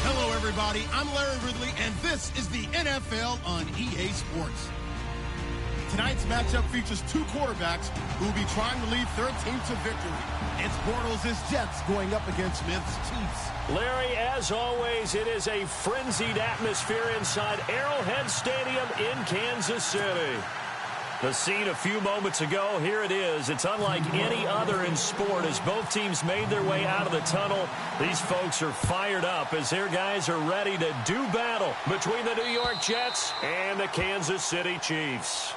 Hello, everybody. I'm Larry Ridley, and this is the NFL on EA Sports. Tonight's matchup features two quarterbacks who will be trying to lead their team to victory. It's Bortles' Jets going up against Smith's Chiefs. Larry, as always, it is a frenzied atmosphere inside Arrowhead Stadium in Kansas City. The scene a few moments ago, here it is. It's unlike any other in sport as both teams made their way out of the tunnel. These folks are fired up as their guys are ready to do battle between the New York Jets and the Kansas City Chiefs.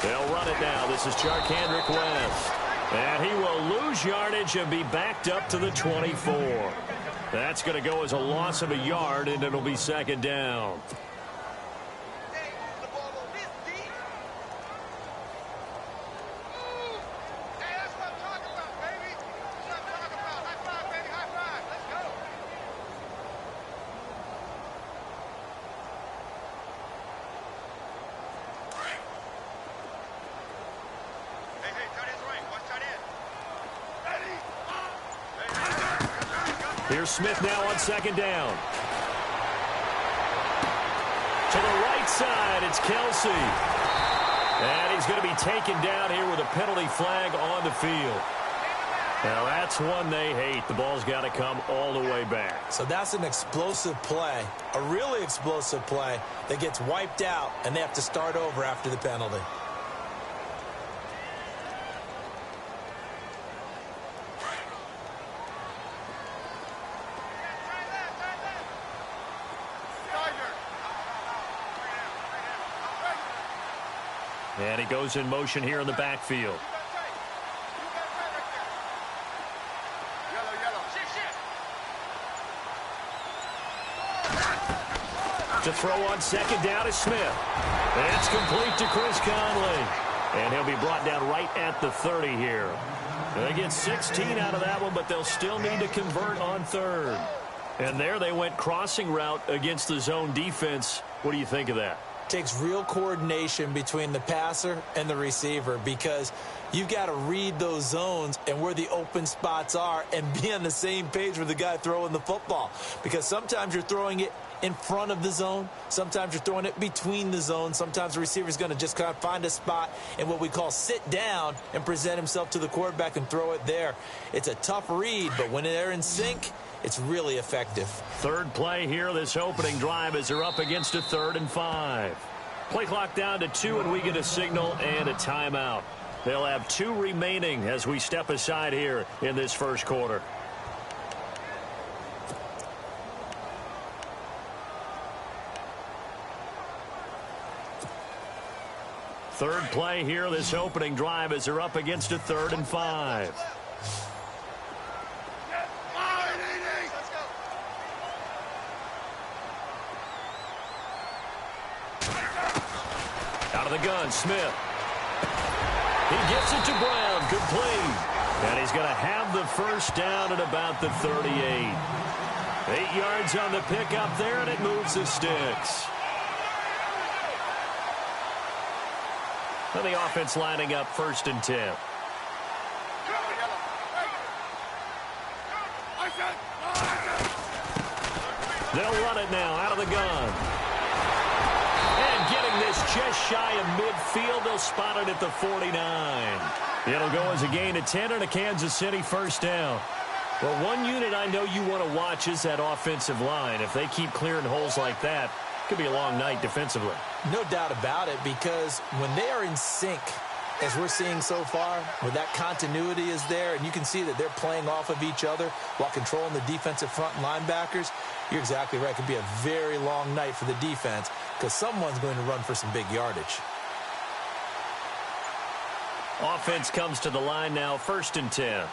They'll run it now. This is Charkandrick West. And he will lose yardage and be backed up to the 24. That's going to go as a loss of a yard, and it'll be second down. Here's Smith now on second down. To the right side, it's Kelsey. And he's going to be taken down here with a penalty flag on the field. Now, that's one they hate. The ball's got to come all the way back. So that's an explosive play, a really explosive play that gets wiped out, and they have to start over after the penalty. And he goes in motion here in the backfield. To throw on second down is Smith. And it's complete to Chris Conley. And he'll be brought down right at the 30 here. They get 16 out of that one, but they'll still need to convert on third. And there they went crossing route against the zone defense. What do you think of that? Takes real coordination between the passer and the receiver because you've got to read those zones and where the open spots are and be on the same page with the guy throwing the football. Because sometimes you're throwing it in front of the zone. Sometimes you're throwing it between the zones. Sometimes the receiver's going to just kind of find a spot and what we call sit down and present himself to the quarterback and throw it there. It's a tough read, but when they're in sync, it's really effective. Third play here, this opening drive, as they're up against a 3rd and 5. Play clock down to 2, and we get a signal and a timeout. They'll have 2 remaining as we step aside here in this first quarter. Third play here, this opening drive, as they're up against a 3rd and 5. Out of the gun, Smith. He gets it to Brown, complete. And he's going to have the first down at about the 38. 8 yards on the pickup there, and it moves the sticks. And the offense lining up 1st and 10. They'll run it now out of the gun. And getting this just shy of midfield, they'll spot it at the 49. It'll go as a gain of 10 and a Kansas City first down. Well, one unit I know you want to watch is that offensive line. If they keep clearing holes like that, it could be a long night defensively. No doubt about it, because when they are in sync, as we're seeing so far, where that continuity is there, and you can see that they're playing off of each other while controlling the defensive front linebackers, you're exactly right. It could be a very long night for the defense because someone's going to run for some big yardage. Offense comes to the line now, 1st and 10.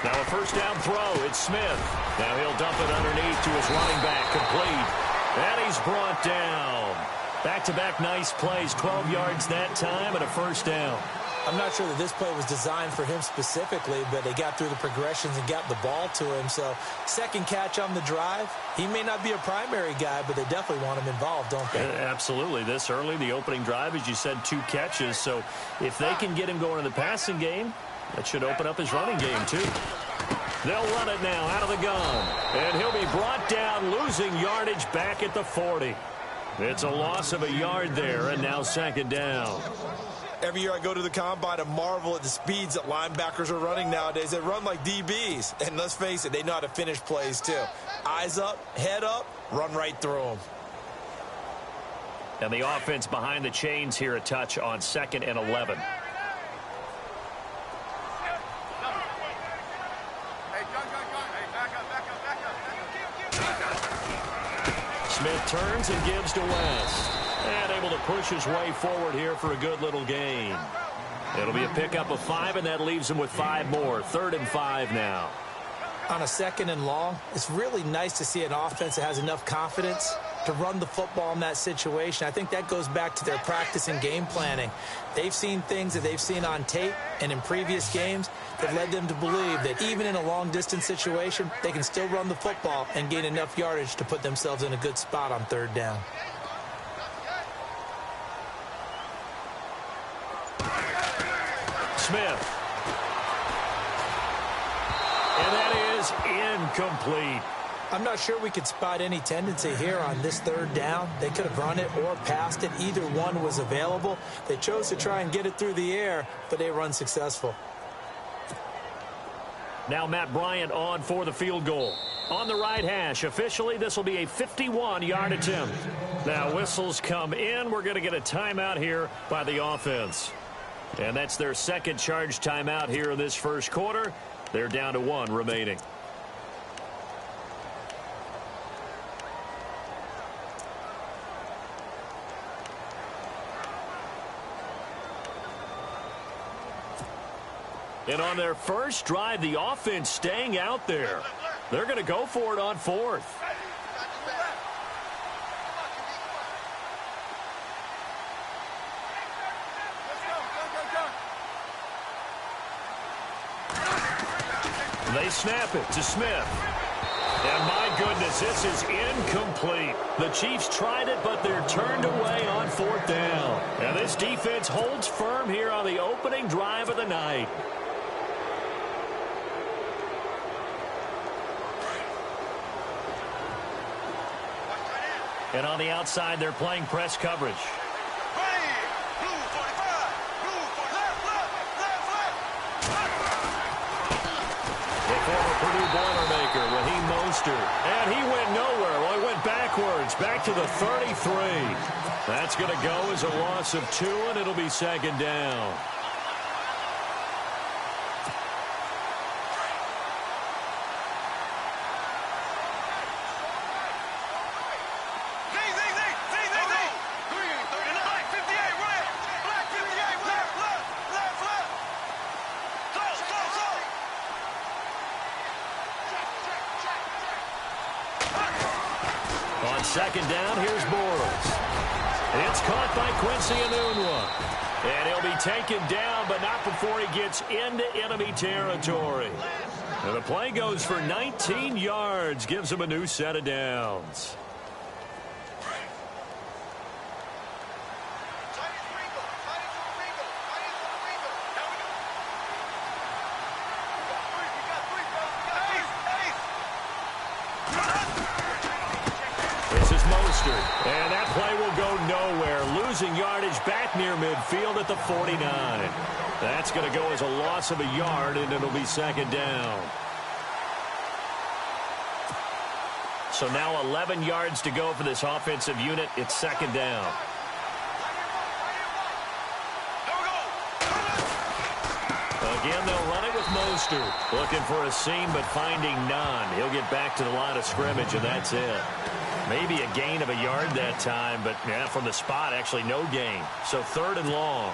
Now a first down throw. It's Smith. Now he'll dump it underneath to his running back. Complete. And he's brought down. Back-to-back nice plays. 12 yards that time and a first down. I'm not sure that this play was designed for him specifically, but they got through the progressions and got the ball to him. So second catch on the drive. He may not be a primary guy, but they definitely want him involved, don't they? Absolutely. This early, the opening drive, as you said, 2 catches. So if they can get him going in the passing game, that should open up his running game, too. They'll run it now out of the gun. And he'll be brought down, losing yardage back at the 40. It's a loss of a yard there, and now second down. Every year I go to the combine and marvel at the speeds that linebackers are running nowadays. They run like DBs. And let's face it, they know how to finish plays, too. Eyes up, head up, run right through them. And the offense behind the chains here, a touch on 2nd and 11. Smith turns and gives to West. And able to push his way forward here for a good little gain. It'll be a pickup of 5, and that leaves him with 5 more. 3rd and 5 now. On a 2nd and long, it's really nice to see an offense that has enough confidence to run the football in that situation. I think that goes back to their practice and game planning. They've seen things that they've seen on tape and in previous games that led them to believe that even in a long-distance situation, they can still run the football and gain enough yardage to put themselves in a good spot on 3rd down. Smith. And that is incomplete. I'm not sure we could spot any tendency here on this 3rd down. They could have run it or passed it. Either one was available. They chose to try and get it through the air, but they were unsuccessful. Now Matt Bryant on for the field goal. On the right hash, officially this will be a 51-yard attempt. Now whistles come in. We're going to get a timeout here by the offense. And that's their 2nd charge timeout here in this first quarter. They're down to 1 remaining. And on their first drive, the offense staying out there. They're going to go for it on 4th. They snap it to Smith. And my goodness, this is incomplete. The Chiefs tried it, but they're turned away on 4th down. And this defense holds firm here on the opening drive of the night. And on the outside, they're playing press coverage. Former Purdue Boilermaker, Raheem Mostert. And he went nowhere. Well, he went backwards, back to the 33. That's going to go as a loss of 2, and it'll be 2nd down. On 2nd down, here's Bortles. It's caught by Quincy Enunwa. And he'll be taken down, but not before he gets into enemy territory. And the play goes for 19 yards, gives him a new set of downs. And that play will go nowhere, losing yardage back near midfield at the 49. That's going to go as a loss of a yard, and it'll be 2nd down. So now 11 yards to go for this offensive unit. It's 2nd down. Again, they'll run it with Mostert. Looking for a seam, but finding none. He'll get back to the line of scrimmage, and that's it. Maybe a gain of a yard that time, but yeah, from the spot, actually no gain. So 3rd and long.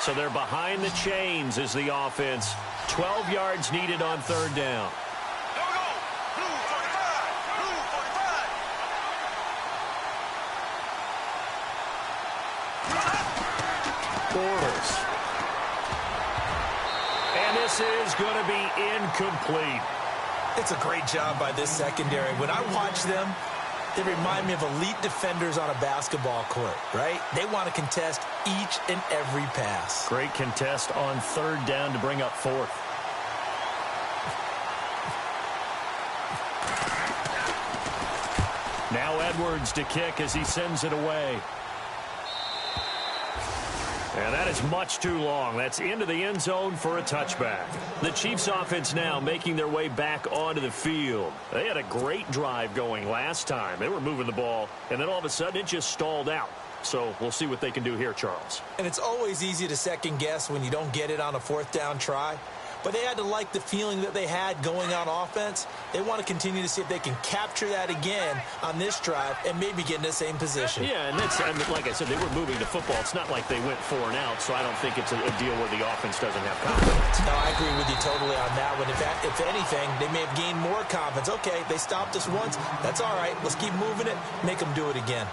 So they're behind the chains as the offense. 12 yards needed on third down. Bortles. And this is going to be incomplete. It's a great job by this secondary. When I watch them, they remind me of elite defenders on a basketball court, right? They want to contest each and every pass. Great contest on third down to bring up fourth. Now Edwards to kick as he sends it away. And that is much too long. That's into the end zone for a touchback. The Chiefs offense now making their way back onto the field. They had a great drive going last time. They were moving the ball, and then all of a sudden it just stalled out. So we'll see what they can do here, Charles. And it's always easy to second guess when you don't get it on a fourth down try. But they had to like the feeling that they had going on offense. They want to continue to see if they can capture that again on this drive and maybe get in the same position. Yeah, and that's, I mean, like I said, they were moving the football. It's not like they went 4 and out, so I don't think it's a deal where the offense doesn't have confidence. No, I agree with you totally on that one. If anything, they may have gained more confidence. Okay, they stopped us once. That's all right. Let's keep moving it. Make them do it again.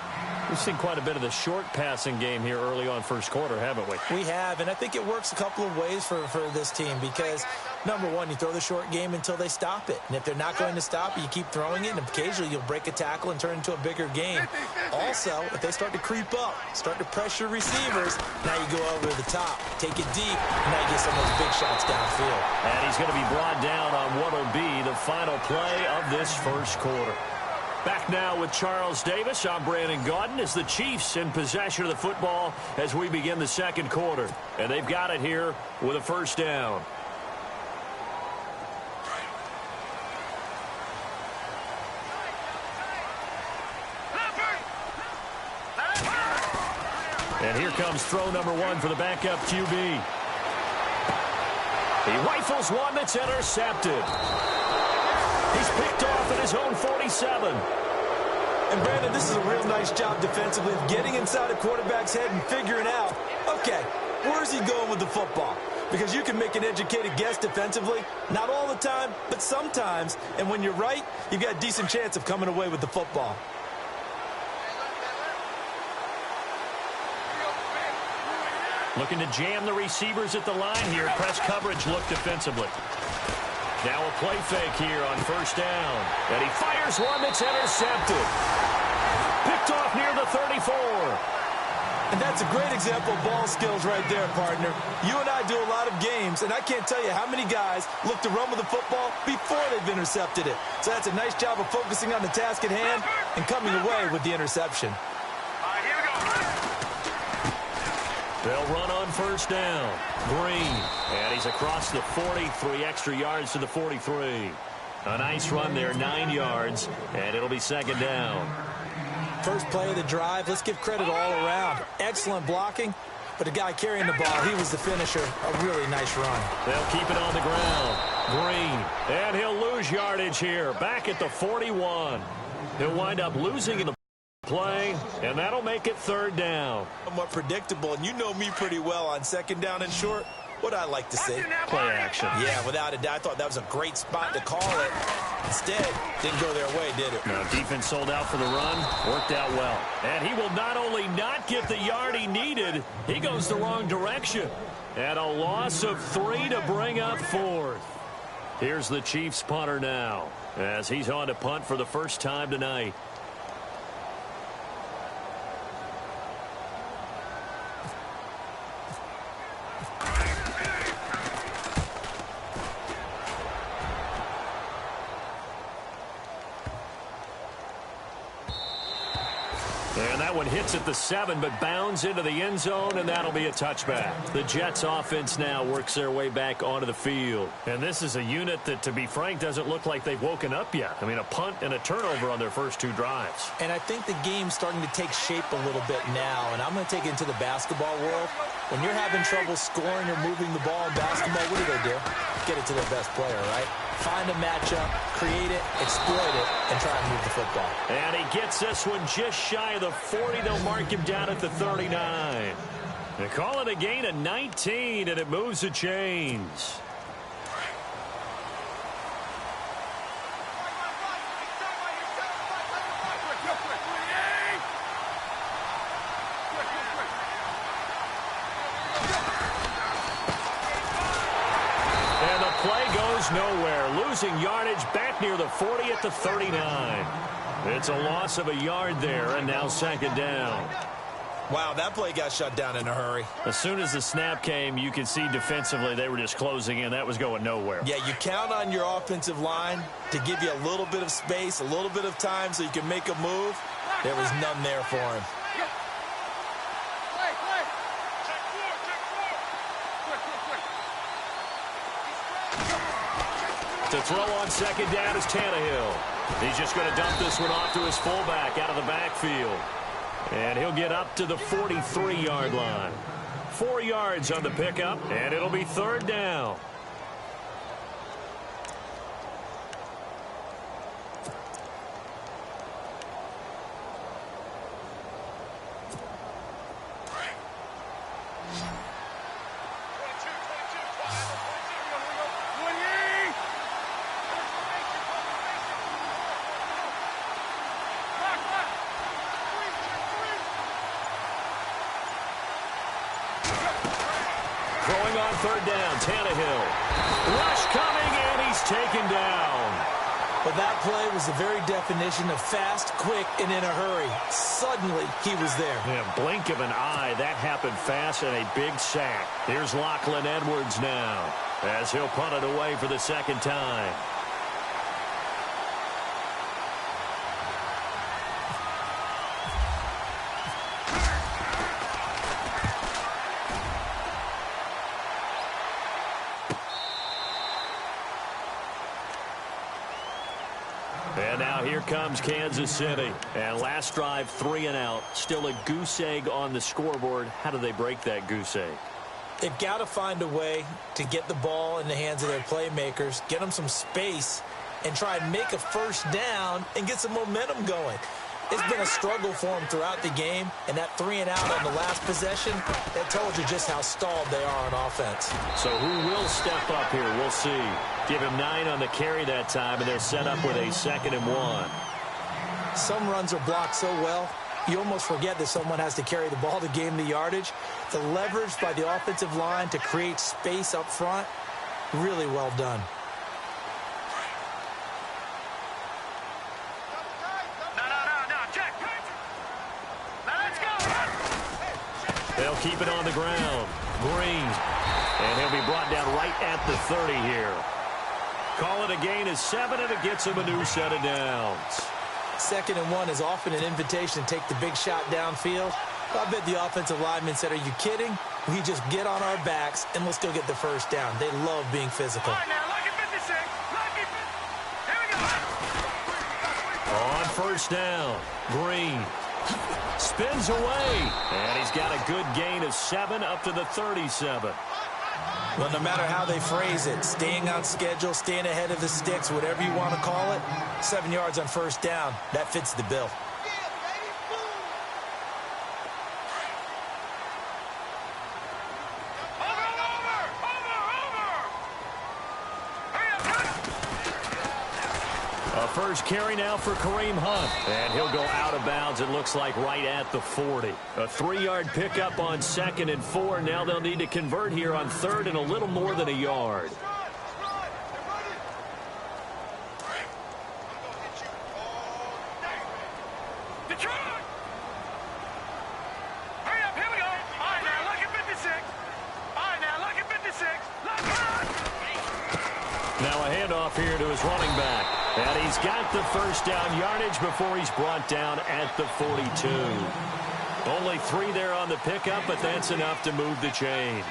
We've seen quite a bit of the short passing game here early on first quarter, haven't we? We have, and I think it works a couple of ways for this team because, number one, you throw the short game until they stop it. And if they're not going to stop it, you keep throwing it, and occasionally you'll break a tackle and turn it into a bigger game. Also, if they start to creep up, start to pressure receivers, now you go over the top, take it deep, and now you get some of those big shots downfield. And he's going to be brought down on what will be the final play of this first quarter. Back now with Charles Davis. I'm Brandon Gaudin as the Chiefs in possession of the football as we begin the second quarter. And they've got it here with a first down. And here comes throw number 1 for the backup QB. He rifles one that's intercepted. He's picked off at his own 47. And, Brandon, this is a real nice job defensively of getting inside a quarterback's head and figuring out, okay, where's he going with the football? Because you can make an educated guess defensively, not all the time, but sometimes. And when you're right, you've got a decent chance of coming away with the football. Looking to jam the receivers at the line here. Press coverage look defensively. Now a play fake here on first down. And he fires one that's intercepted. Picked off near the 34. And that's a great example of ball skills right there, partner. You and I do a lot of games, and I can't tell you how many guys look to run with the football before they've intercepted it. So that's a nice job of focusing on the task at hand and coming away with the interception. They'll run on first down. Green. And he's across the 40, 3 extra yards to the 43. A nice run there, 9 yards, and it'll be second down. First play of the drive, let's give credit all around. Excellent blocking, but the guy carrying the ball, he was the finisher. A really nice run. They'll keep it on the ground. Green. And he'll lose yardage here. Back at the 41. He'll wind up losing in the play, and that'll make it third down. Somewhat predictable, and you know me pretty well on second down and short. What I like to say? Play action. Yeah, without a doubt. I thought that was a great spot to call it. Instead, didn't go their way, did it? Now, defense sold out for the run. Worked out well. And he will not only not get the yard he needed, he goes the wrong direction. And a loss of 3 to bring up fourth. Here's the Chiefs punter now as he's on to punt for the first time tonight. And that one hits at the 7, but bounds into the end zone, and that'll be a touchback. The Jets offense now works their way back onto the field. And this is a unit that, to be frank, doesn't look like they've woken up yet. I mean, a punt and a turnover on their first 2 drives. And I think the game's starting to take shape a little bit now, and I'm going to take it into the basketball world. When you're having trouble scoring or moving the ball in basketball, what do? Get it to their best player, right? Find a matchup, create it, exploit it, and try and move the football. And he gets this one just shy of the 40. They'll mark him down at the 39. They call it a gain of 19, and it moves the chains. And the play goes nowhere, losing yardage back near the 40 at the 39. It's a loss of a yard there, and now second down. Wow, that play got shut down in a hurry. As soon as the snap came, you could see defensively they were just closing in. That was going nowhere. Yeah, you count on your offensive line to give you a little bit of space, a little bit of time so you can make a move. There was none there for him. To throw on second down is Tannehill. He's just going to dump this one off to his fullback out of the backfield. And he'll get up to the 43-yard line. 4 yards on the pickup, and it'll be third down. Throwing on third down, Tannehill. Rush coming, and he's taken down. But that play was the very definition of fast, quick, and in a hurry. Suddenly, he was there. Yeah, blink of an eye. That happened fast and a big sack. Here's Lachlan Edwards now as he'll punt it away for the second time. And now here comes Kansas City. And last drive, 3 and out. Still a goose egg on the scoreboard. How do they break that goose egg? They've got to find a way to get the ball in the hands of their playmakers, get them some space, and try and make a first down and get some momentum going. It's been a struggle for them throughout the game, and that 3 and out on the last possession, that told you just how stalled they are on offense. So who will step up here? We'll see. Give him 9 on the carry that time, and they're set up with a 2nd and 1. Some runs are blocked so well, you almost forget that someone has to carry the ball to gain the yardage. The leverage by the offensive line to create space up front, really well done. They'll keep it on the ground. Green. And he'll be brought down right at the 30 here. Call it a gain of 7, and it gets him a new set of downs. 2nd and 1 is often an invitation to take the big shot downfield. I bet the offensive lineman said, are you kidding? We just get on our backs, and let's go get the first down. They love being physical. All right, now, lucky 56. Lucky 50. Here we go. On first down, Green spins away, and he's got a good gain of 7 up to the 37. Well, no matter how they phrase it, staying on schedule, staying ahead of the sticks, whatever you want to call it, 7 yards on first down, that fits the bill. First carry now for Kareem Hunt. And he'll go out of bounds, it looks like, right at the 40. A 3-yard pickup on 2nd and 4. Now they'll need to convert here on 3rd and a little more than a yard. Now a handoff here to his running back. And he's got the first down yardage before he's brought down at the 42. Only 3 there on the pickup, but that's enough to move the chains.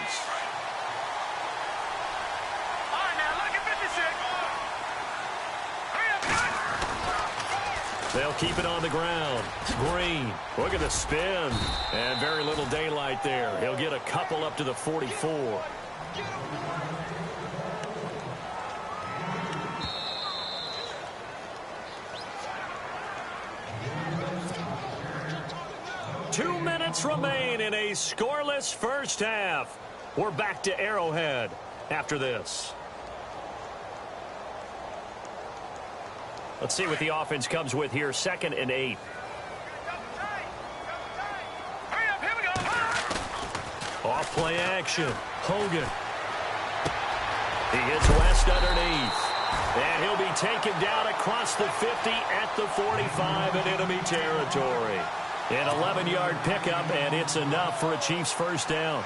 They'll keep it on the ground. Green, look at the spin. And very little daylight there. He'll get a couple up to the 44. 2 minutes remain in a scoreless first half. We're back to Arrowhead after this. Let's see what the offense comes with here. 2nd and 8. Off play action. Hogan. He hits West underneath. And he'll be taken down across the 50 at the 45 in enemy territory. An 11-yard pickup, and it's enough for a Chiefs first down.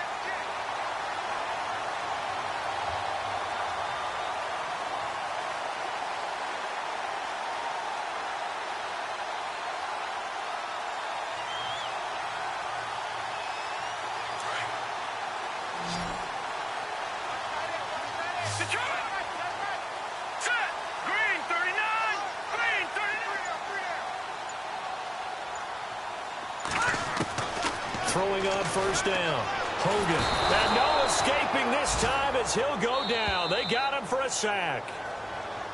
Throwing on first down. Hogan. And no escaping this time as he'll go down. They got him for a sack.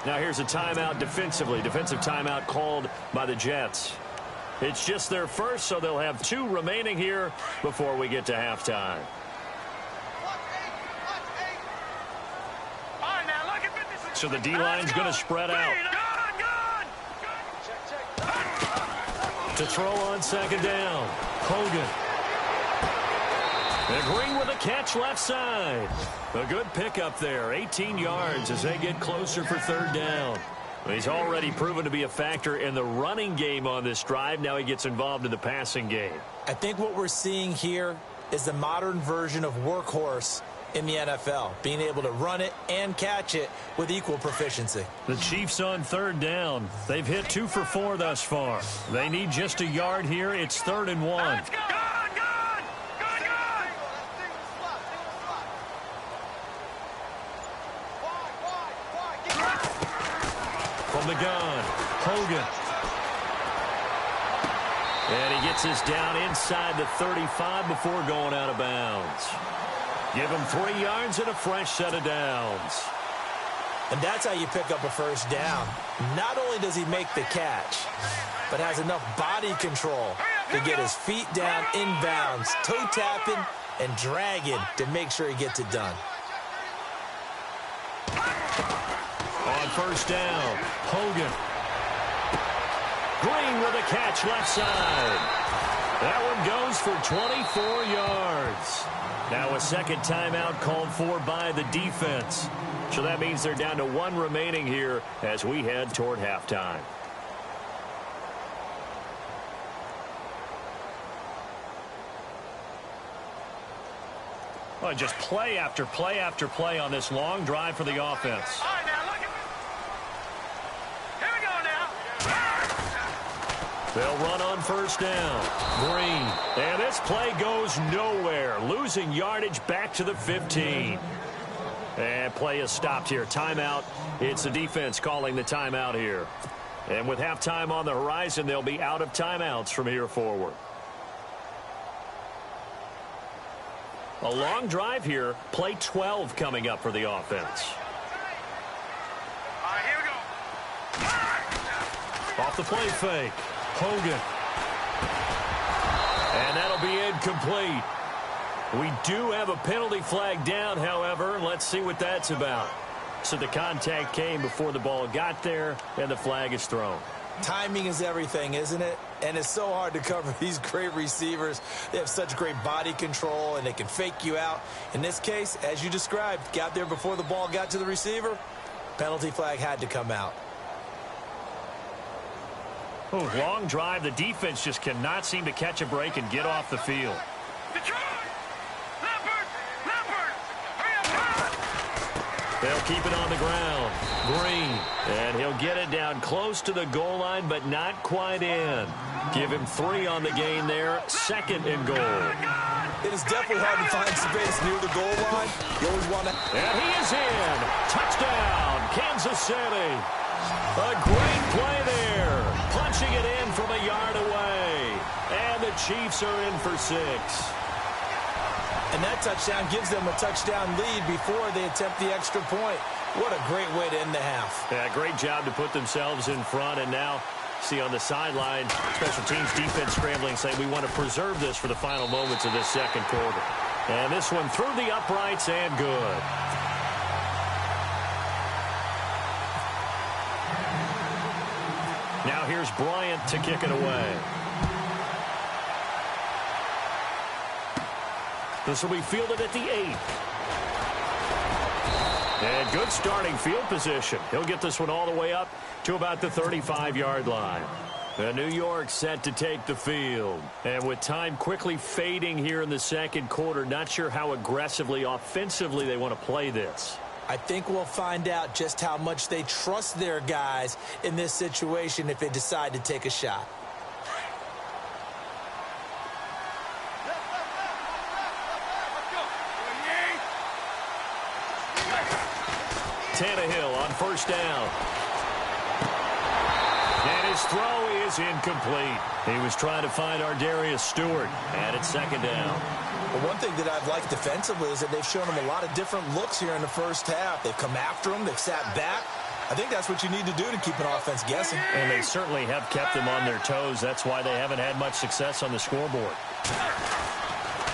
Now here's a timeout defensively. Defensive timeout called by the Jets. It's just their first, so they'll have 2 remaining here before we get to halftime. So the D-line's going to spread out. To throw on 2nd down. Hogan. And Green with a catch left side. A good pickup there. 18 yards as they get closer for 3rd down. He's already proven to be a factor in the running game on this drive. Now he gets involved in the passing game. I think what we're seeing here is the modern version of workhorse in the NFL, being able to run it and catch it with equal proficiency. The Chiefs on 3rd down. They've hit 2 for 4 thus far. They need just a yard here. It's 3rd and 1. From the gun, Hogan. And he gets us down inside the 35 before going out of bounds. Give him 3 yards and a fresh set of downs. And that's how you pick up a first down. Not only does he make the catch, but has enough body control to get his feet down inbounds, toe tapping and dragging to make sure he gets it done. On first down, Hogan. Green with a catch left side. That one goes for 24 yards. Now a 2nd timeout called for by the defense. So that means they're down to 1 remaining here as we head toward halftime. Well, just play after play after play on this long drive for the offense. All right, now look at here we go now. They'll run on first down. Green. And this play goes nowhere. Losing yardage back to the 15. And play is stopped here. Timeout. It's the defense calling the timeout here. And with halftime on the horizon, they'll be out of timeouts from here forward. A long drive here. Play 12 coming up for the offense. All right, here we go. Off the play fake. Hogan. And that'll be incomplete. We do have a penalty flag down, however. Let's see what that's about. So the contact came before the ball got there, and the flag is thrown. Timing is everything, isn't it? And it's so hard to cover these great receivers. They have such great body control, and they can fake you out. In this case, as you described, got there before the ball got to the receiver. Penalty flag had to come out. Oh, long drive. The defense just cannot seem to catch a break and get off the field. They'll keep it on the ground. Green. And he'll get it down close to the goal line, but not quite in. Give him 3 on the gain there. 2nd and goal. It is definitely hard to find space near the goal line. You always want to... And he is in. Touchdown, Kansas City. A great play there. Punching it in from a yard away. And the Chiefs are in for 6. And that touchdown gives them a touchdown lead before they attempt the extra point. What a great way to end the half. Yeah, great job to put themselves in front, and now See on the sideline, special teams defense scrambling, saying we want to preserve this for the final moments of this second quarter. And this one through the uprights and good. Now here's Bryant to kick it away. This will be fielded at the 8. And good starting field position. He'll get this one all the way up to about the 35-yard line. New York set to take the field. And with time quickly fading here in the second quarter, not sure how aggressively, offensively they want to play this. I think we'll find out just how much they trust their guys in this situation if they decide to take a shot. Tannehill on first down. And his throw is incomplete. He was trying to find Ardarius Stewart. And it's second down. Well, one thing that I've liked defensively is that they've shown him a lot of different looks here in the first half. They've come after him. They've sat back. I think that's what you need to do to keep an offense guessing. And they certainly have kept them on their toes. That's why they haven't had much success on the scoreboard.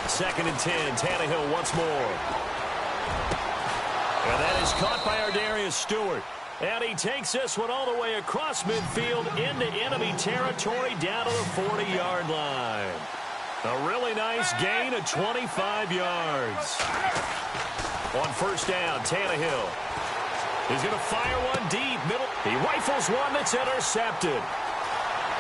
Second and 10. Tannehill once more. And that is caught by Ardarius Stewart. And he takes this one all the way across midfield into enemy territory down to the 40-yard line. A really nice gain of 25 yards. On first down, Tannehill is going to fire one deep. Middle. He rifles one that's intercepted.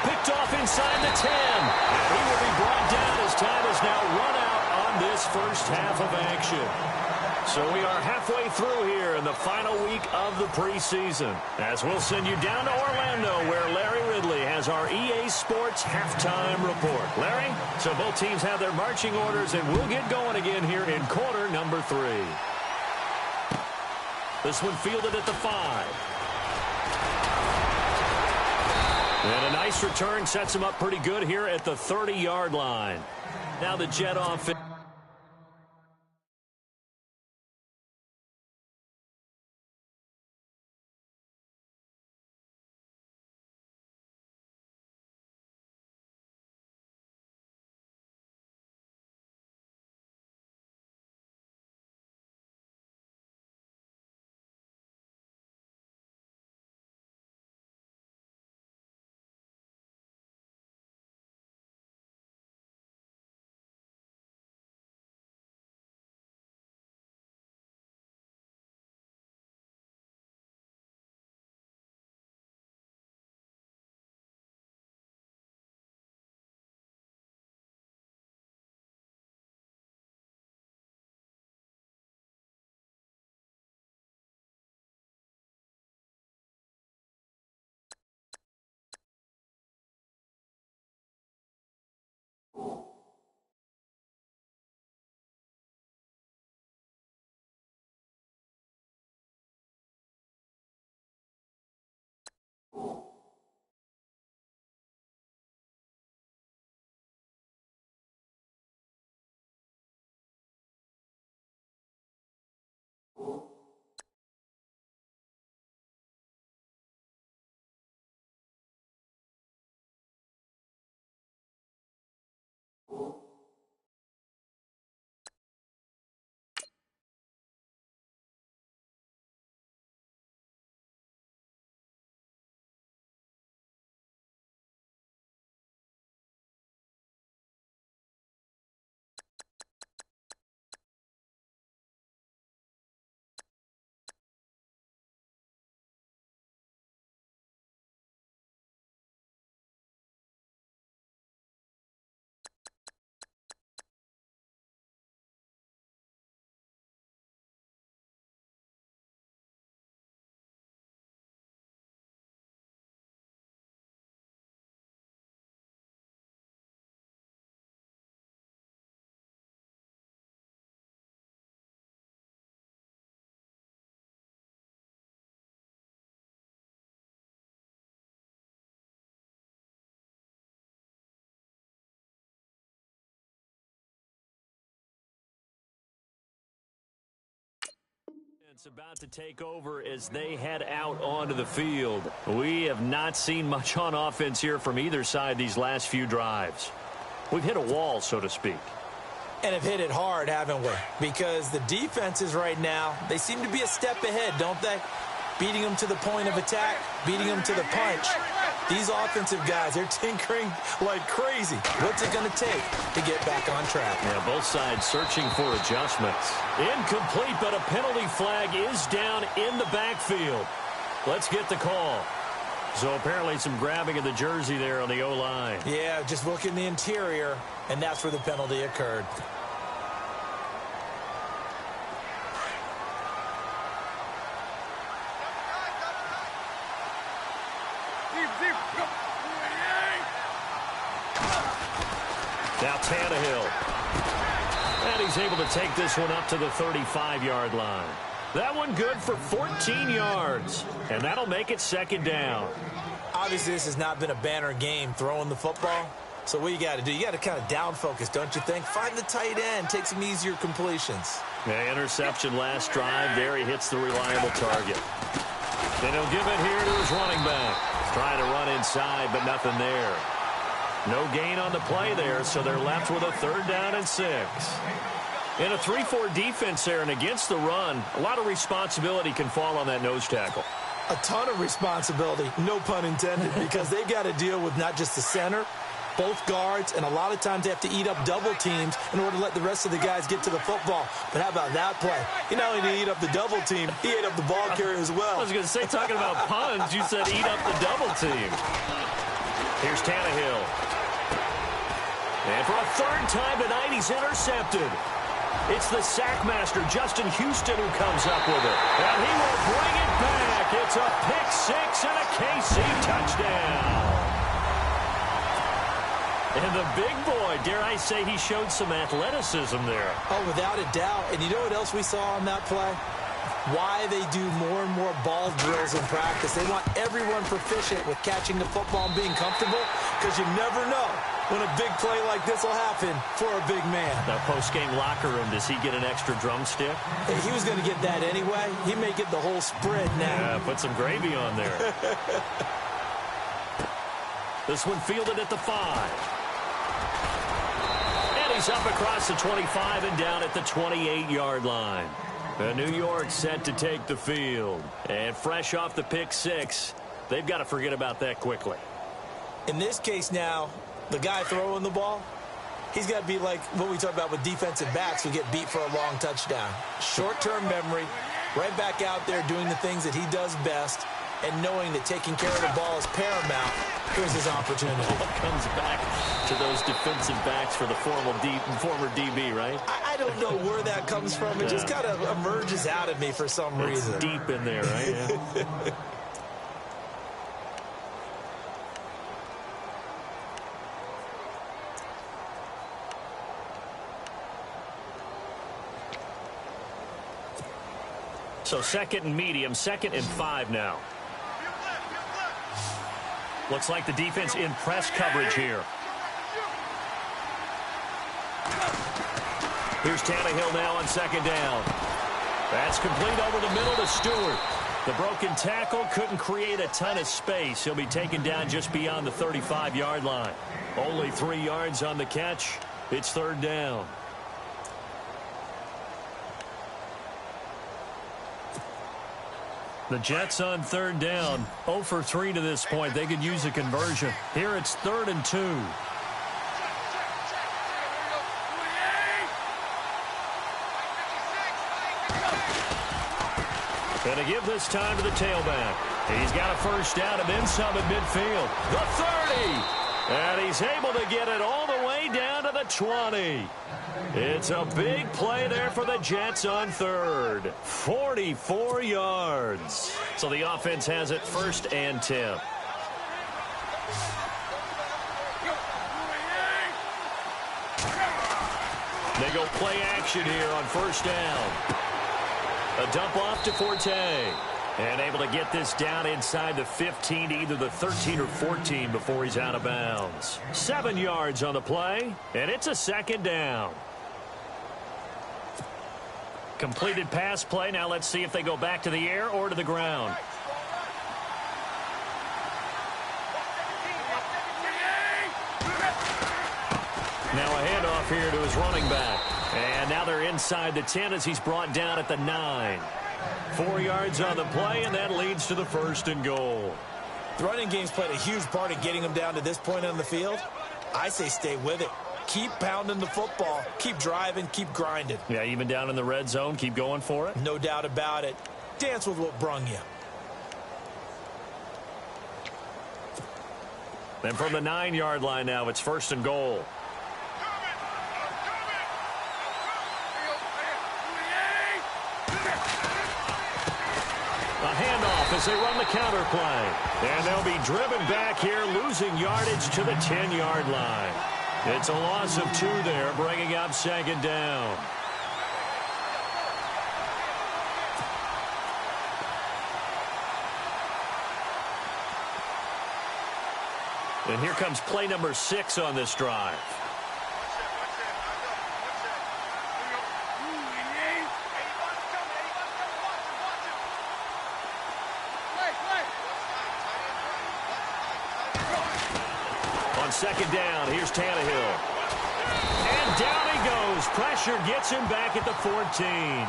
Picked off inside the 10. And he will be brought down as time is now run out on this first half of action. So we are halfway through here in the final week of the preseason. As we'll send you down to Orlando, where Larry Ridley has our EA Sports halftime report. Larry, so both teams have their marching orders, and we'll get going again here in quarter number 3. This one fielded at the 5. And a nice return sets him up pretty good here at the 30-yard line. Now the Jet offense. It's about to take over as they head out onto the field. We have not seen much on offense here from either side these last few drives. We've hit a wall, so to speak. And have hit it hard, haven't we? Because the defenses right now, they seem to be a step ahead, don't they? Beating them to the point of attack, beating them to the punch. These offensive guys, they're tinkering like crazy. What's it going to take to get back on track? Yeah, both sides searching for adjustments. Incomplete, but a penalty flag is down in the backfield. Let's get the call. So apparently some grabbing of the jersey there on the O-line. Yeah, just look in the interior, and that's where the penalty occurred. Now Tannehill. And he's able to take this one up to the 35-yard line. That one good for 14 yards. And that'll make it second down. Obviously, this has not been a banner game throwing the football. So what you got to do, you got to kind of down focus, don't you think? Find the tight end, take some easier completions. Yeah, interception last drive. There he hits the reliable target. Then he'll give it here to his running back. Trying to run inside, but nothing there. No gain on the play there, so they're left with a 3rd down and 6. In a 3-4 defense there and against the run, a lot of responsibility can fall on that nose tackle. A ton of responsibility, no pun intended, because they've got to deal with not just the center, both guards, and a lot of times they have to eat up double teams in order to let the rest of the guys get to the football. But how about that play? He not only did he eat up the double team, he ate up the ball carrier as well. I was going to say, talking about puns, you said eat up the double team. Here's Tannehill. And for a 3rd time tonight, he's intercepted. It's the sackmaster, Justin Houston, who comes up with it. And he will bring it back. It's a pick 6 and a KC touchdown. And the big boy, dare I say, he showed some athleticism there. Oh, without a doubt. And you know what else we saw on that play? Why they do more and more ball drills in practice. They want everyone proficient with catching the football and being comfortable, because you never know when a big play like this will happen for a big man. Now, post-game locker room, does he get an extra drumstick? Hey, he was going to get that anyway. He may get the whole spread now. Yeah, put some gravy on there. This one fielded at the 5. And he's up across the 25 and down at the 28-yard line. New York set to take the field. And fresh off the pick 6, they've got to forget about that quickly. In this case now, the guy throwing the ball, he's got to be like what we talk about with defensive backs who get beat for a long touchdown. Short-term memory, right back out there doing the things that he does best, and knowing that taking care of the ball is paramount. Here's his opportunity. Comes back to those defensive backs for the former DB, right? I don't know where that comes from. It just kind of emerges out of me for some reason. It's deep in there, right? Yeah. So 2nd and medium, 2nd and 5 now. Looks like the defense in press coverage here. Here's Tannehill now on 2nd down. That's complete over the middle to Stewart. The broken tackle couldn't create a ton of space. He'll be taken down just beyond the 35-yard line. Only 3 yards on the catch. It's 3rd down. The Jets on 3rd down, 0 for 3 to this point. They could use a conversion. Here it's 3rd and 2. And to give this time to the tailback. He's got a 1st down and then some at midfield. The 30. And he's able to get it all the way down to the 20. It's a big play there for the Jets on 3rd. 44 yards. So the offense has it 1st and 10. They go play action here on 1st down. A dump off to Forte. And able to get this down inside the 15 to either the 13 or 14 before he's out of bounds. 7 yards on the play, and it's a 2nd down. Completed pass play. Now let's see if they go back to the air or to the ground. Now a handoff here to his running back. And now they're inside the 10 as he's brought down at the 9. 4 yards on the play, and that leads to the 1st and goal. The running game's played a huge part in getting them down to this point on the field. I say stay with it. Keep pounding the football. Keep driving. Keep grinding. Yeah, even down in the red zone, keep going for it. No doubt about it. Dance with what brung you. And from the 9-yard line now, it's 1st and goal. A handoff as they run the counter play. And they'll be driven back here, losing yardage to the 10-yard line. It's a loss of 2 there, bringing up 2nd down. And here comes play number 6 on this drive. On 2nd down, here's Tannehill. And down he goes. Pressure gets him back at the 14.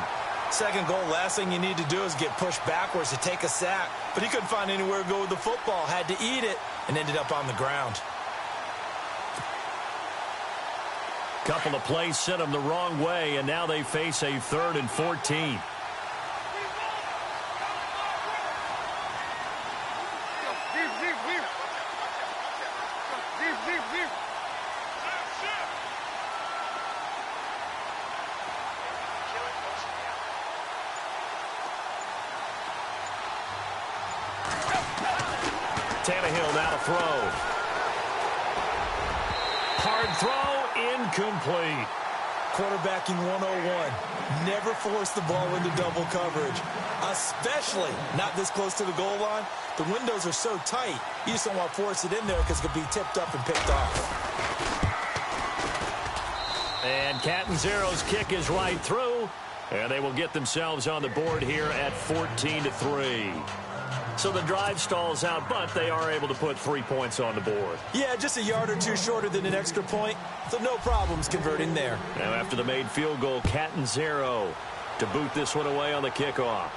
2nd goal, last thing you need to do is get pushed backwards to take a sack. But he couldn't find anywhere to go with the football. Had to eat it and ended up on the ground. Couple of plays sent them the wrong way, and now they face a 3rd and 14. Tannehill now to throw. Hard throw, incomplete. Quarterbacking 101. Never force the ball into double coverage, especially not this close to the goal line. The windows are so tight, you just don't want to force it in there because it could be tipped up and picked off. And Catanzero's kick is right through, and they will get themselves on the board here at 14-3. So the drive stalls out, but they are able to put 3 points on the board. Yeah, just a yard or two shorter than an extra point, so no problems converting there. Now after the made field goal, Catanzaro to boot this one away on the kickoff.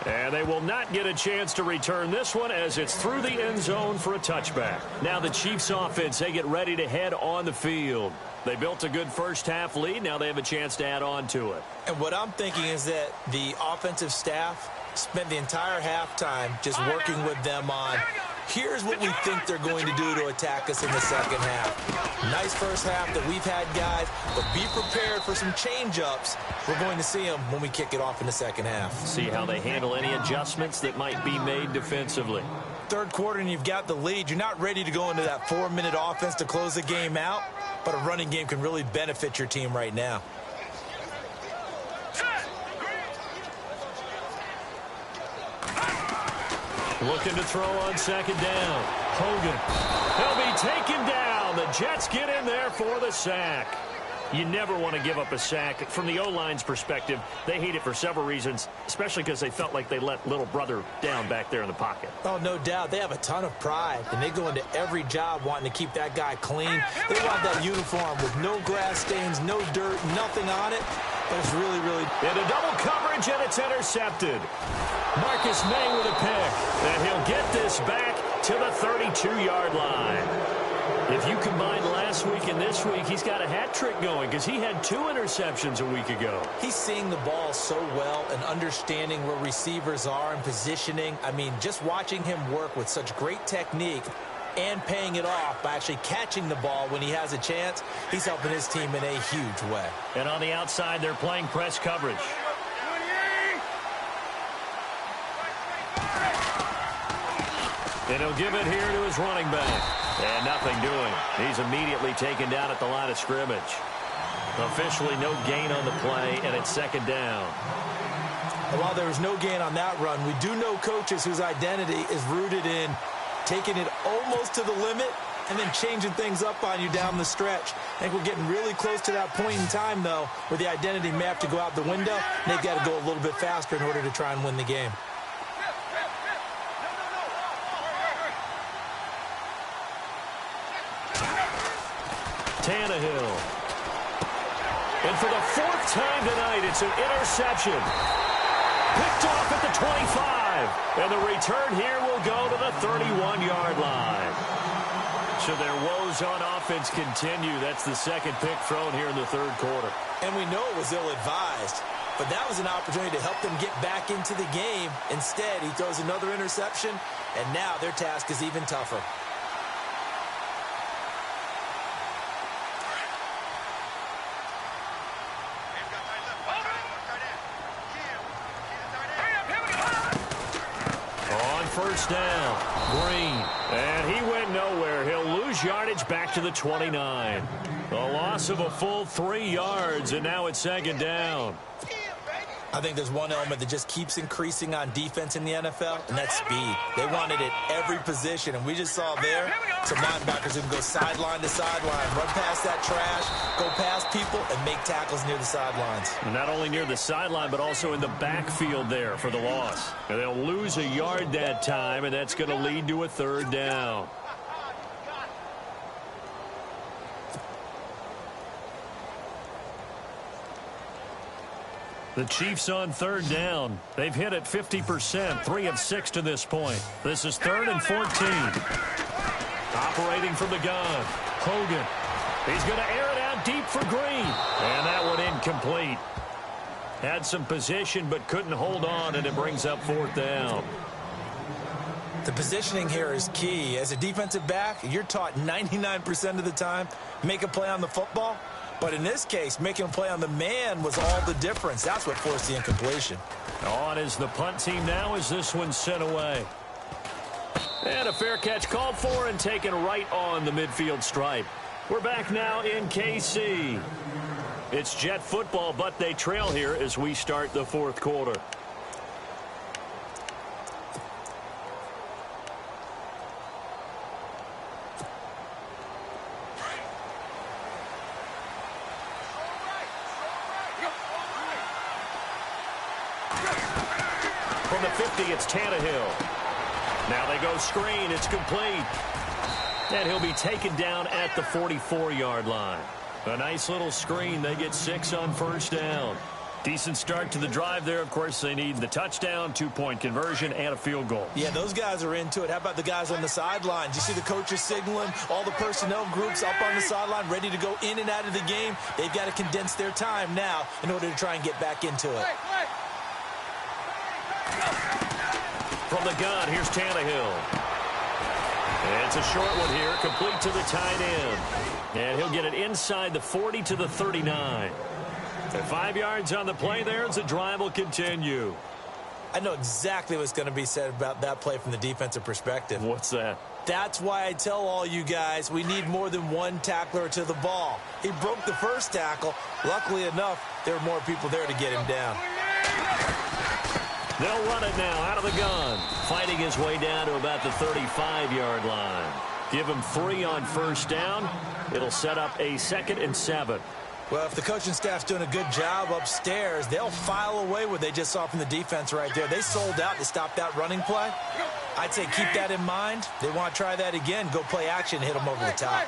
And they will not get a chance to return this one as it's through the end zone for a touchback. Now the Chiefs offense, they get ready to head on the field. They built a good first half lead. Now they have a chance to add on to it. And what I'm thinking is that the offensive staff spent the entire halftime just working with them on, here's what we think they're going to do to attack us in the second half. Nice first half that we've had, guys, but be prepared for some change-ups. We're going to see them when we kick it off in the second half. See how they handle any adjustments that might be made defensively. Third quarter and you've got the lead. You're not ready to go into that 4-minute offense to close the game out, but a running game can really benefit your team right now. Looking to throw on 2nd down. Hogan. He'll be taken down. The Jets get in there for the sack. You never want to give up a sack. From the O-line's perspective, they hate it for several reasons, especially because they felt like they let little brother down back there in the pocket. Oh, no doubt. They have a ton of pride, and they go into every job wanting to keep that guy clean. They want that uniform with no grass stains, no dirt, nothing on it. But it's really, really... Into double coverage, and it's intercepted. Marcus May with a pick, and he'll get this back to the 32-yard line. If you combine last week and this week, he's got a hat trick going because he had 2 interceptions a week ago. He's seeing the ball so well and understanding where receivers are and positioning. I mean, just watching him work with such great technique and paying it off by actually catching the ball when he has a chance, he's helping his team in a huge way. And on the outside, they're playing press coverage. And he'll give it here to his running back. And nothing doing. He's immediately taken down at the line of scrimmage. Officially no gain on the play, and it's 2nd down. And while there was no gain on that run, we do know coaches whose identity is rooted in taking it almost to the limit and then changing things up on you down the stretch. I think we're getting really close to that point in time, though, where the identity may have to go out the window, and they've got to go a little bit faster in order to try and win the game. Tannehill. And for the fourth time tonight, it's an interception. Picked off at the 25. And the return here will go to the 31-yard line. So their woes on offense continue. That's the second pick thrown here in the third quarter. And we know it was ill-advised, but that was an opportunity to help them get back into the game. Instead, he throws another interception, and now their task is even tougher. First down, Green, and he went nowhere. He'll lose yardage back to the 29. A loss of a full 3 yards, and now it's second down. I think there's one element that just keeps increasing on defense in the NFL, and that's speed. They want it at every position, and we just saw there some linebackers who can go sideline to sideline, run past that trash, go past people, and make tackles near the sidelines. And not only near the sideline, but also in the backfield there for the loss. And they'll lose a yard that time, and that's going to lead to a third down. The Chiefs on third down. They've hit it 50%, 3 of 6 to this point. This is 3rd and 14. Operating from the gun. Hogan. He's going to air it out deep for Green. And that one incomplete. Had some position but couldn't hold on, and it brings up 4th down. The positioning here is key. As a defensive back, you're taught 99% of the time, make a play on the football. But in this case, making a play on the man was all the difference. That's what forced the incompletion. On is the punt team now as this one's sent away. And a fair catch called for and taken right on the midfield stripe. We're back now in KC. It's Jet football, but they trail here as we start the 4th quarter. From the 50, it's Tannehill. Now they go screen. It's complete. And he'll be taken down at the 44-yard line. A nice little screen. They get 6 on first down. Decent start to the drive there. Of course, they need the touchdown, 2-point conversion, and a field goal. Yeah, those guys are into it. How about the guys on the sidelines? You see the coaches signaling, all the personnel groups up on the sideline, ready to go in and out of the game. They've got to condense their time now in order to try and get back into it. From the gun, here's Tannehill. It's a short one here, complete to the tight end. And he'll get it inside the 40 to the 39. And 5 yards on the play there as the drive will continue. I know exactly what's going to be said about that play from the defensive perspective. What's that? That's why I tell all you guys we need more than one tackler to the ball. He broke the first tackle. Luckily enough, there were more people there to get him down. They'll run it now out of the gun. Fighting his way down to about the 35-yard line. Give him 3 on first down. It'll set up a 2nd and 7. Well, if the coaching staff's doing a good job upstairs, they'll file away what they just saw from the defense right there. They sold out to stop that running play. I'd say keep that in mind. They want to try that again. Go play action, hit them over the top.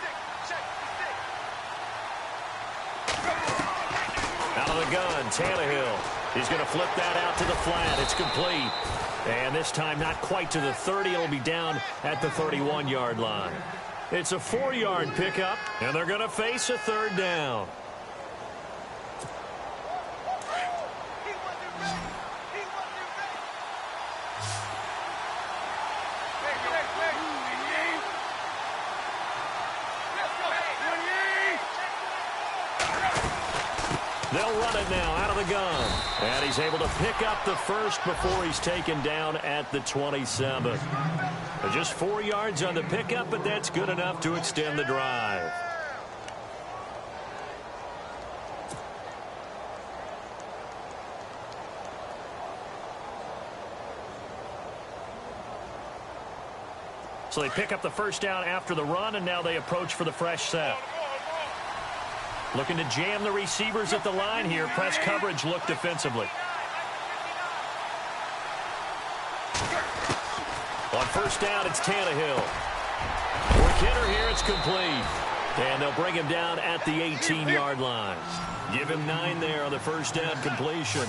Out of the gun, Tannehill. He's going to flip that out to the flat. It's complete. And this time not quite to the 30. It'll be down at the 31-yard line. It's a 4-yard pickup, and they're going to face a 3rd down. They'll run it now out of the gun. And he's able to pick up the first before he's taken down at the 27. Just 4 yards on the pickup, but that's good enough to extend the drive. So they pick up the first down after the run, and now they approach for the fresh set. Looking to jam the receivers at the line here. Press coverage look defensively. On first down, it's Tannehill. For Kidder here, it's complete. And they'll bring him down at the 18-yard line. Give him 9 there on the first down completion.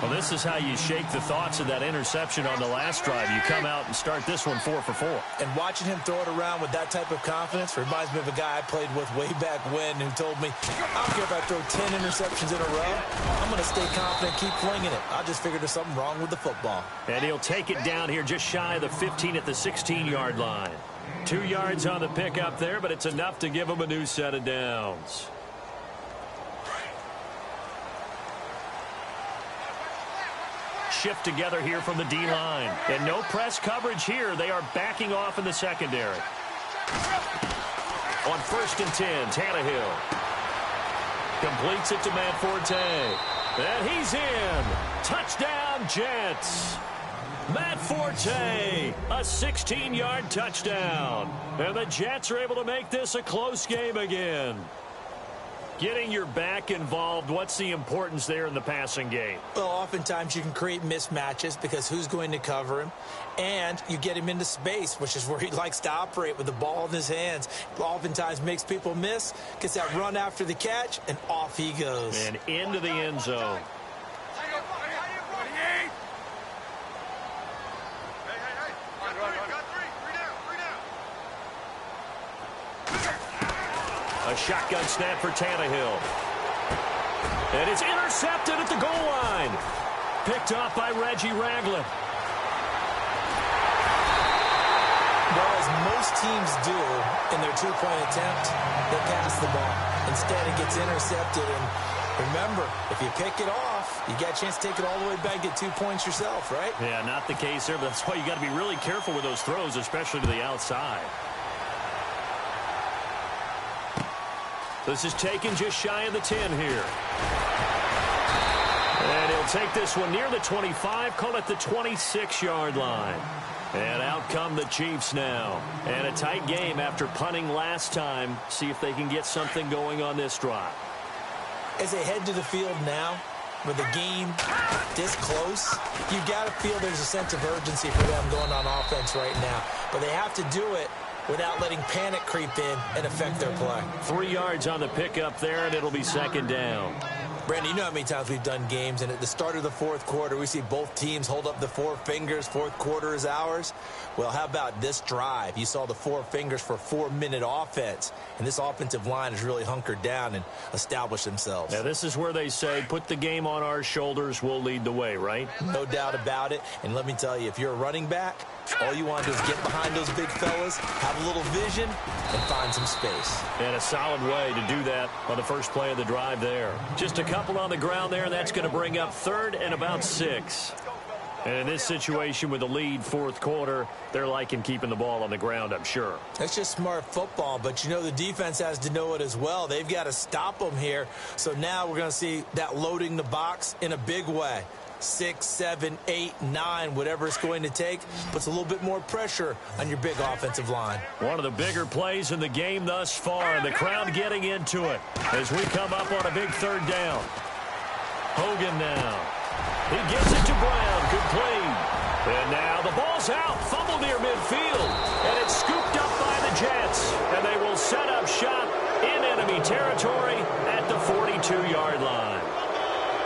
Well, this is how you shake the thoughts of that interception on the last drive. You come out and start this one 4 for 4. And watching him throw it around with that type of confidence reminds me of a guy I played with way back when who told me, I don't care if I throw 10 interceptions in a row. I'm going to stay confident, keep flinging it. I just figured there's something wrong with the football. And he'll take it down here just shy of the 15 at the 16-yard line. 2 yards on the pickup there, but it's enough to give him a new set of downs. Shift together here from the D-line. And no press coverage here. They are backing off in the secondary. On 1st and 10, Tannehill completes it to Matt Forte. And he's in. Touchdown, Jets. Matt Forte, a 16-yard touchdown. And the Jets are able to make this a close game again. Getting your back involved, what's the importance there in the passing game? Well, oftentimes you can create mismatches because who's going to cover him? And you get him into space, which is where he likes to operate with the ball in his hands. Oftentimes makes people miss, gets that run after the catch, and off he goes. And into the end zone. A shotgun snap for Tannehill. And it's intercepted at the goal line. Picked off by Reggie Ragland. Well, as most teams do in their two-point attempt, they pass the ball. Instead, it gets intercepted. And remember, if you pick it off, you got a chance to take it all the way back, get 2 points yourself, right? Yeah, not the case there, but that's why you got to be really careful with those throws, especially to the outside. This is taken just shy of the 10 here. And he'll take this one near the 25, call it the 26-yard line. And out come the Chiefs now. And a tight game after punting last time. See if they can get something going on this drive. As they head to the field now, with the game this close, you got to feel there's a sense of urgency for them going on offense right now. But they have to do it without letting panic creep in and affect their play. 3 yards on the pickup there, and it'll be second down. Brandon, you know how many times we've done games, and at the start of the fourth quarter, we see both teams hold up the 4 fingers, fourth quarter is ours. Well, how about this drive? You saw the 4 fingers for 4-minute offense, and this offensive line has really hunkered down and established themselves. Now, this is where they say, put the game on our shoulders, we'll lead the way, right? No doubt about it, and let me tell you, if you're a running back, all you want to do is get behind those big fellas, have a little vision, and find some space. And a solid way to do that on the first play of the drive there. Just a couple on the ground there, and that's going to bring up 3rd and about 6. And in this situation with the lead fourth quarter, they're liking keeping the ball on the ground, I'm sure. That's just smart football, but you know the defense has to know it as well. They've got to stop them here. So now we're going to see that loading the box in a big way. 6, 7, 8, 9, whatever it's going to take, puts a little bit more pressure on your big offensive line. One of the bigger plays in the game thus far, and the crowd getting into it as we come up on a big 3rd down. Hogan now. He gives it to Brown, complete. And now the ball's out, fumble near midfield, and it's scooped up by the Jets, and they will set up shop in enemy territory at the 42-yard line.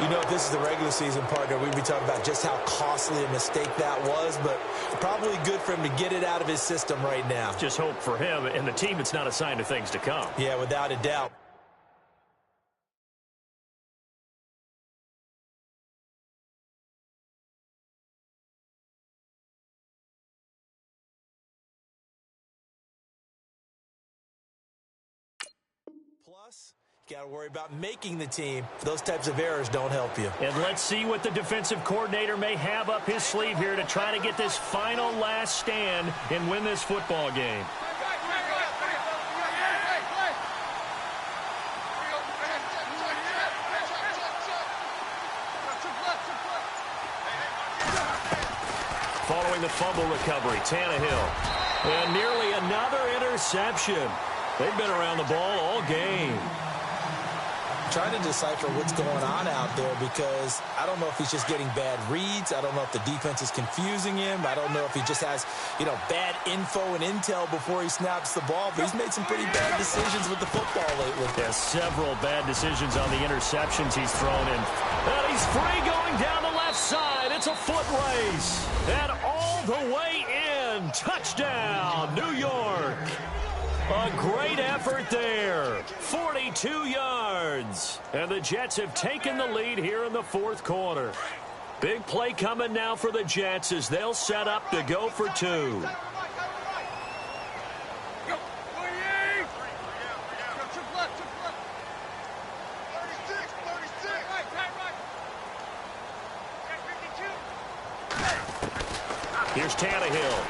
You know, if this is the regular season, partner, we'd be talking about just how costly a mistake that was, but probably good for him to get it out of his system right now. Just hope for him and the team it's not a sign of things to come. Yeah, without a doubt. Plus, you got to worry about making the team. Those types of errors don't help you. And let's see what the defensive coordinator may have up his sleeve here to try to get this final last stand and win this football game. Following the fumble recovery, Tannehill And nearly another interception. They've been around the ball all game. Trying to decipher what's going on out there because I don't know if he's just getting bad reads. I don't know if the defense is confusing him. I don't know if he just has, bad info and intel before he snaps the ball. But he's made some pretty bad decisions with the football lately. Yeah, several bad decisions on the interceptions he's thrown in. And he's free going down the left side. It's a foot race. And all the way in. Touchdown, New York. A great effort there. 42 yards. And the Jets have taken the lead here in the fourth quarter. Big play coming now for the Jets as they'll set up to go for two. Here's Tannehill.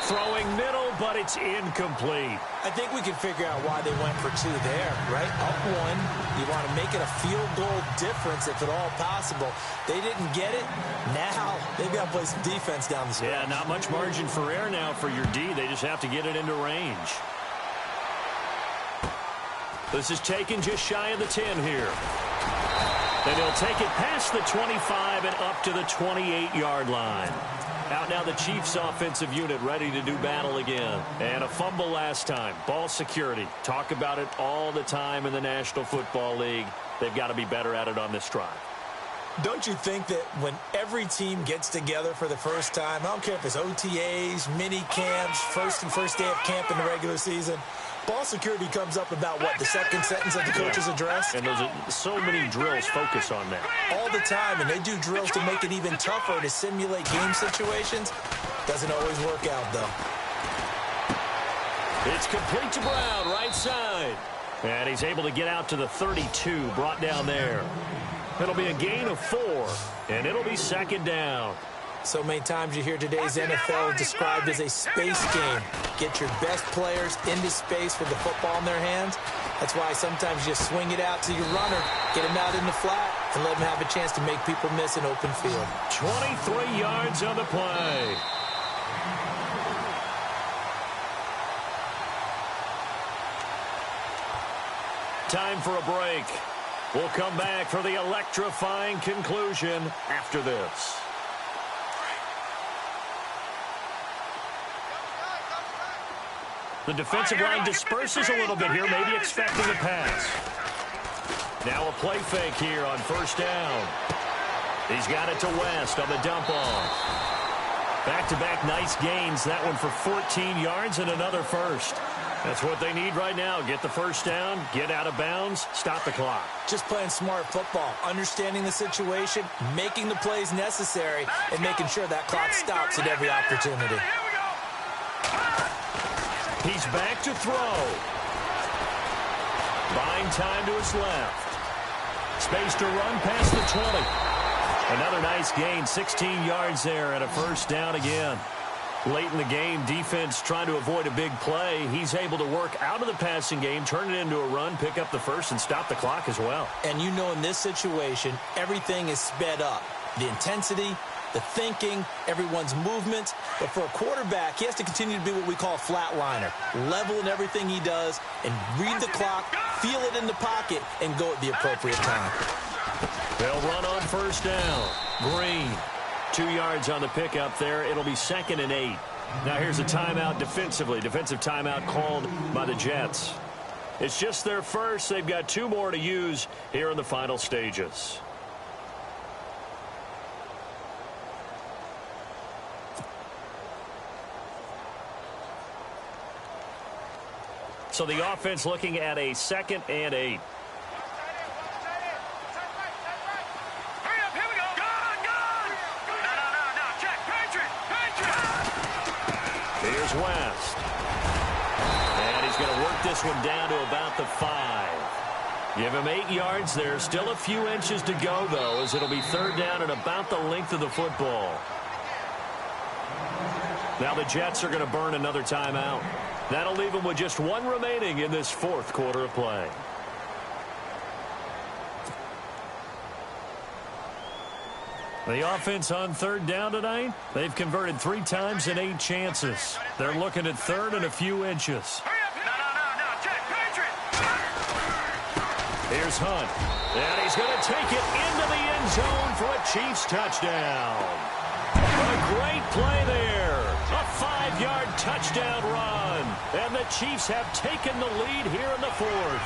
Throwing middle, but it's incomplete. I think we can figure out why they went for two there, right? Up one, you want to make it a field goal difference if at all possible. They didn't get it. Now they've got to play some defense down the stretch. Yeah, not much margin for error now for your D. They just have to get it into range. This is taken just shy of the 10 here. And he'll take it past the 25 and up to the 28-yard line. Out now the Chiefs offensive unit ready to do battle again. And a fumble last time. Ball security. Talk about it all the time in the National Football League. They've got to be better at it on this drive. Don't you think that when every team gets together for the first time, I don't care if it's OTAs, mini camps, first day of camp in the regular season, ball security comes up about, what, the second sentence of the coach's address? And those are so many drills focus on that. All the time, and they do drills to make it even tougher to simulate game situations. Doesn't always work out, though. It's complete to Brown, right side. And he's able to get out to the 32, brought down there. It'll be a gain of 4, and it'll be second down. So many times you hear today's NFL described as a space game. Get your best players into space with the football in their hands. That's why sometimes you just swing it out to your runner, get him out in the flat, and let him have a chance to make people miss an open field. 23 yards on the play. Time for a break. We'll come back for the electrifying conclusion after this. The defensive line disperses a little bit here, maybe expecting a pass. Now a play fake here on first down. He's got it to West on the dump off. Back-to-back nice gains. That one for 14 yards and another first. That's what they need right now. Get the first down, get out of bounds, stop the clock. Just playing smart football, understanding the situation, making the plays necessary, and making sure that clock stops at every opportunity. He's back to throw. Buying time to his left. Space to run past the 20. Another nice gain, 16 yards there and a first down again. Late in the game, defense trying to avoid a big play. He's able to work out of the passing game, turn it into a run, pick up the first, and stop the clock as well. And you know in this situation, everything is sped up. The intensity, the thinking, everyone's movements. But for a quarterback, he has to continue to be what we call a flatliner. Level in everything he does and read the clock, feel it in the pocket, and go at the appropriate time. They'll run on first down. Green. 2 yards on the pickup there. It'll be 2nd and 8. Now here's a timeout defensively. Defensive timeout called by the Jets. It's just their first. They've got 2 more to use here in the final stages. So the offense looking at a 2nd and 8. Here's West. And he's going to work this one down to about the 5. Give him 8 yards there. Still a few inches to go, though, as it'll be 3rd down and about the length of the football. Now the Jets are going to burn another timeout. That'll leave them with just 1 remaining in this 4th quarter of play. The offense on third down tonight, they've converted 3 times in 8 chances. They're looking at third and a few inches. No, check, Patriot. Here's Hunt, and he's going to take it into the end zone for a Chiefs touchdown. A great play there. A 5-yard touchdown run. And the Chiefs have taken the lead here in the 4th.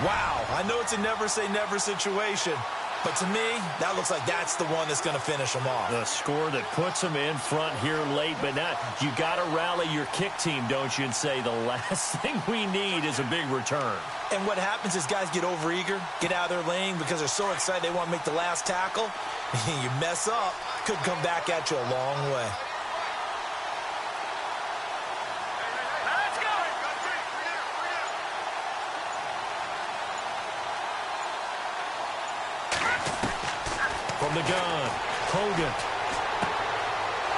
Wow, I know it's a never-say-never situation, but to me, that looks like that's the one that's going to finish them off. The score that puts them in front here late, but now you got to rally your kick team, don't you, and say the last thing we need is a big return. And what happens is guys get overeager, get out of their lane because they're so excited they want to make the last tackle. You mess up, could come back at you a long way. Let's go. From the gun, Hogan.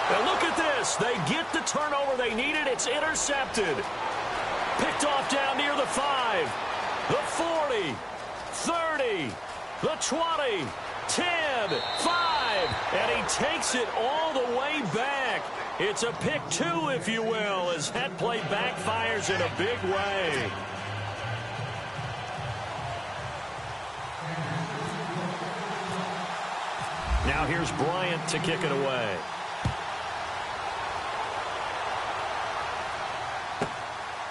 Now look at this. They get the turnover they needed. It's intercepted. Picked off down near the 5, the 40, 30, the 20, 10, 5, and he takes it all the way back. It's a pick 2, if you will, as that play backfires in a big way. Now here's Bryant to kick it away.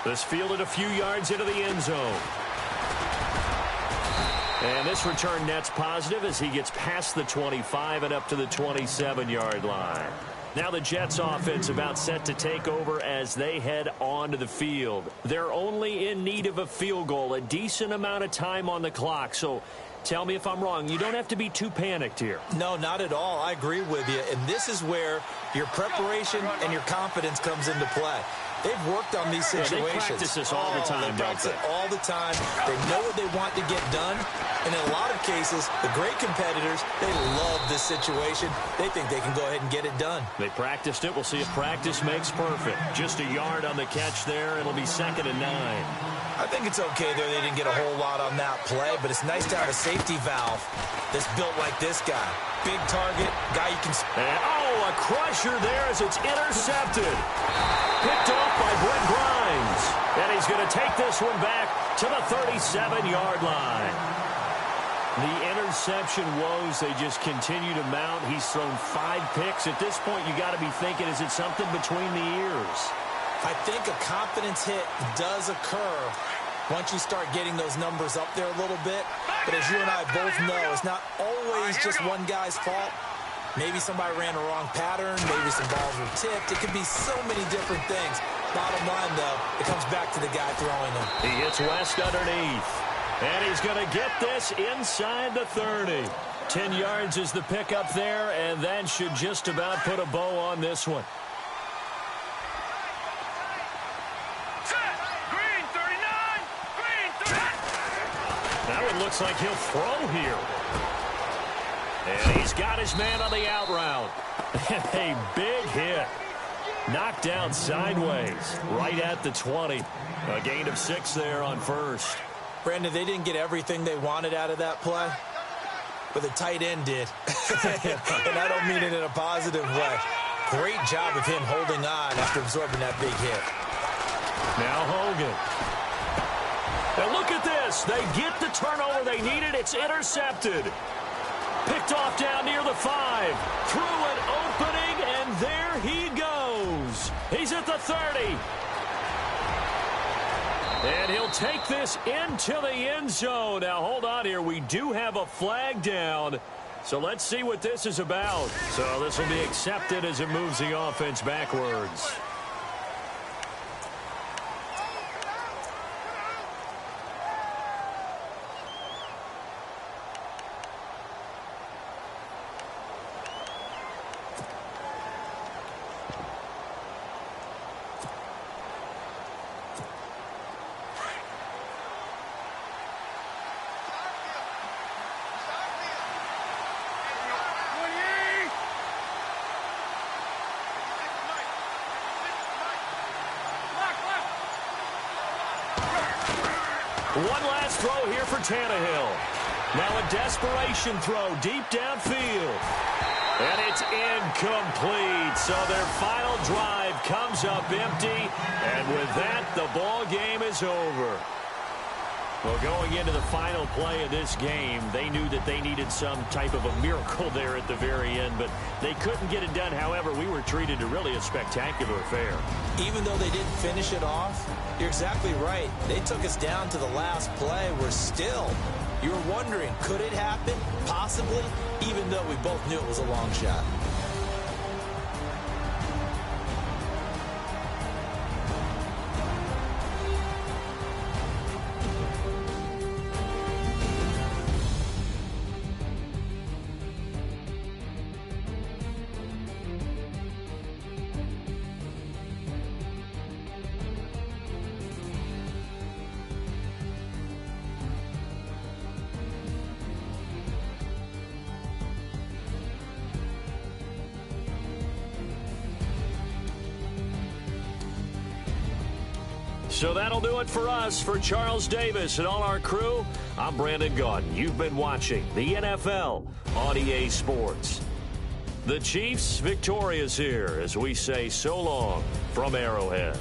This fielded a few yards into the end zone. And this return net's positive as he gets past the 25 and up to the 27-yard line. Now the Jets offense about set to take over as they head onto the field. They're only in need of a field goal, a decent amount of time on the clock. So tell me if I'm wrong. You don't have to be too panicked here. No, not at all. I agree with you. And this is where your preparation and your confidence comes into play. They've worked on these situations. They practice this all the time, they practice it all the time. They know what they want to get done. And in a lot of cases, the great competitors, they love this situation. They think they can go ahead and get it done. They practiced it. We'll see if practice makes perfect. Just a yard on the catch there. It'll be 2nd and 9. I think it's okay there. They didn't get a whole lot on that play, but it's nice to have a safety valve that's built like this guy. Big target, guy you can... And, a crusher there as it's intercepted. Picked off by Brent Grimes. And he's going to take this one back to the 37-yard line. The interception woes, they just continue to mount. He's thrown 5 picks. At this point, you got to be thinking, is it something between the ears? I think a confidence hit does occur once you start getting those numbers up there a little bit. But as you and I both know, it's not always just one guy's fault. Maybe somebody ran a wrong pattern. Maybe some balls were tipped. It could be so many different things. Bottom line, though, it comes back to the guy throwing them. He hits West underneath. And he's going to get this inside the 30. 10 yards is the pickup there, and that should just about put a bow on this one. Green 39. Green 39. Now it looks like he'll throw here. And he's got his man on the out route. A big hit. Knocked down sideways, right at the 20. A gain of 6 there on first. Brandon, they didn't get everything they wanted out of that play, but the tight end did. And I don't mean it in a positive way. Great job of him holding on after absorbing that big hit. Now Hogan. And look at this. They get the turnover they needed. It's intercepted. Picked off down near the 5. Through an opening, and there he goes. He's at the 30. And he'll take this into the end zone. Now, hold on here. We do have a flag down. So let's see what this is about. So this will be accepted as it moves the offense backwards. One last throw here for Tannehill. Now a desperation throw deep downfield. And it's incomplete. So their final drive comes up empty. And with that, the ball game is over. Well, going into the final play of this game, they knew that they needed some type of a miracle there at the very end, but they couldn't get it done. However, we were treated to really a spectacular affair. Even though they didn't finish it off, you're exactly right. They took us down to the last play. We're still, you were wondering, could it happen? Possibly, even though we both knew it was a long shot. So that'll do it for us. For Charles Davis and all our crew, I'm Brandon Gaudin. You've been watching the NFL on EA Sports. The Chiefs victorious here as we say so long from Arrowhead.